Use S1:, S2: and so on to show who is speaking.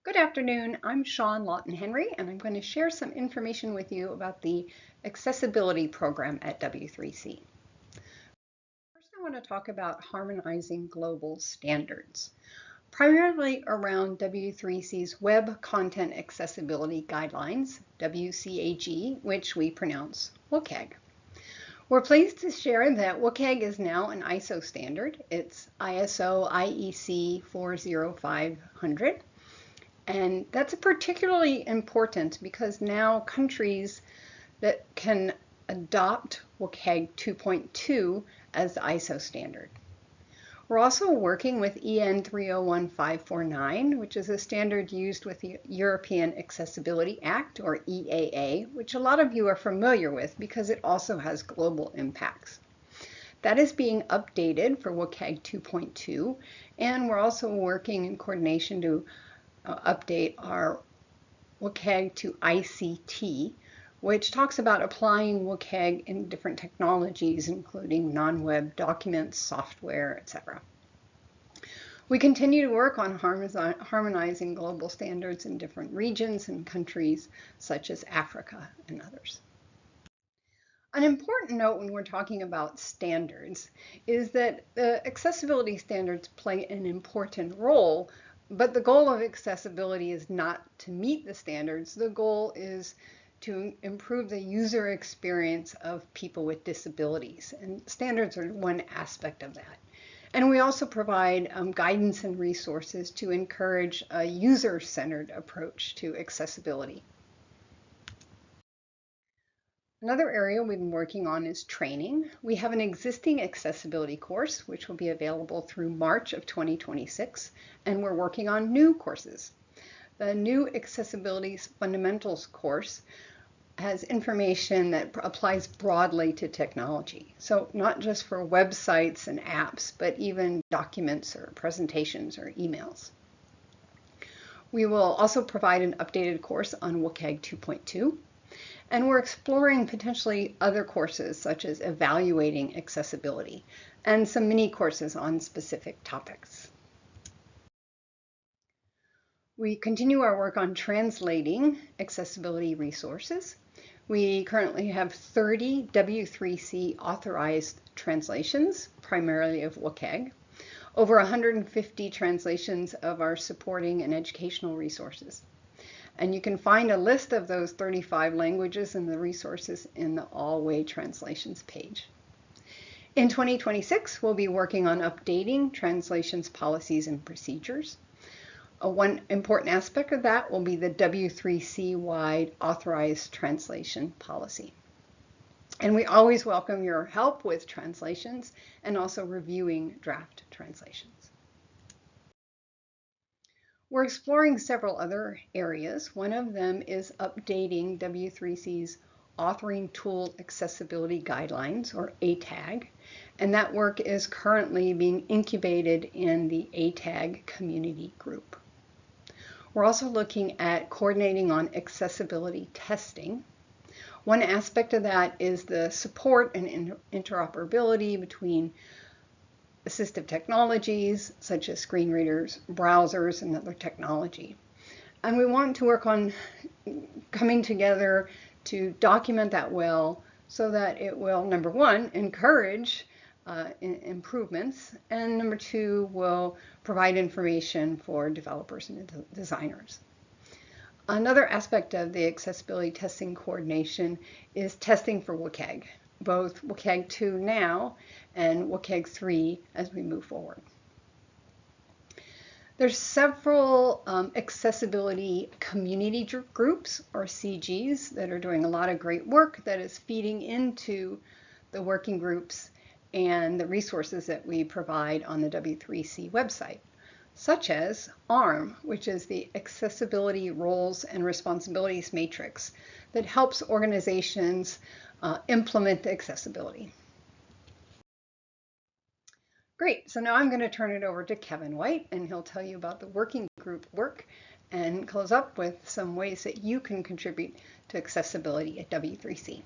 S1: Good afternoon, I'm Shawn, Lawton Henry, and I'm going to share some information with you about the accessibility program at W3C. First, I want to talk about harmonizing global standards, primarily around W3C's Web Content Accessibility Guidelines, WCAG, which we pronounce WCAG. We're pleased to share that WCAG is now an ISO standard. It's ISO IEC 40500. And that's particularly important because now countries that can adopt WCAG 2.2 as the ISO standard. We're also working with EN 301549, which is a standard used with the European Accessibility Act, or EAA, which a lot of you are familiar with because it also has global impacts. That is being updated for WCAG 2.2, and we're also working in coordination to update our WCAG to ICT, which talks about applying WCAG in different technologies, including non-web documents, software, etc. We continue to work on harmonizing global standards in different regions and countries, such as Africa and others. An important note when we're talking about standards is that the accessibility standards play an important role. But the goal of accessibility is not to meet the standards. The goal is to improve the user experience of people with disabilities. And standards are one aspect of that. And we also provide guidance and resources to encourage a user-centered approach to accessibility. Another area we've been working on is training. We have an existing accessibility course, which will be available through March of 2026, and we're working on new courses. The new Accessibility Fundamentals course has information that applies broadly to technology. So not just for websites and apps, but even documents or presentations or emails. We will also provide an updated course on WCAG 2.2. And we're exploring potentially other courses, such as evaluating accessibility, and some mini courses on specific topics. We continue our work on translating accessibility resources. We currently have 30 W3C authorized translations, primarily of WCAG, over 150 translations of our supporting and educational resources. And you can find a list of those 35 languages and the resources in the All-Way Translations page. In 2026, we'll be working on updating translations policies and procedures. One important aspect of that will be the W3C-wide authorized translation policy. And we always welcome your help with translations and also reviewing draft translations. We're exploring several other areas. One of them is updating W3C's Authoring Tool Accessibility Guidelines, or ATAG, and that work is currently being incubated in the ATAG community group. We're also looking at coordinating on accessibility testing. One aspect of that is the support and interoperability between assistive technologies such as screen readers, browsers, and other technology. And we want to work on coming together to document that well so that it will, number one, encourage improvements, and number two, will provide information for developers and designers. Another aspect of the accessibility testing coordination is testing for WCAG, both WCAG 2 now and WCAG 3 as we move forward. There's several accessibility community groups, or CGs, that are doing a lot of great work that is feeding into the working groups and the resources that we provide on the W3C website, such as ARM, which is the Accessibility Roles and Responsibilities Matrix that helps organizations implement accessibility. Great, so now I'm going to turn it over to Kevin White, and he'll tell you about the working group work and close up with some ways that you can contribute to accessibility at W3C.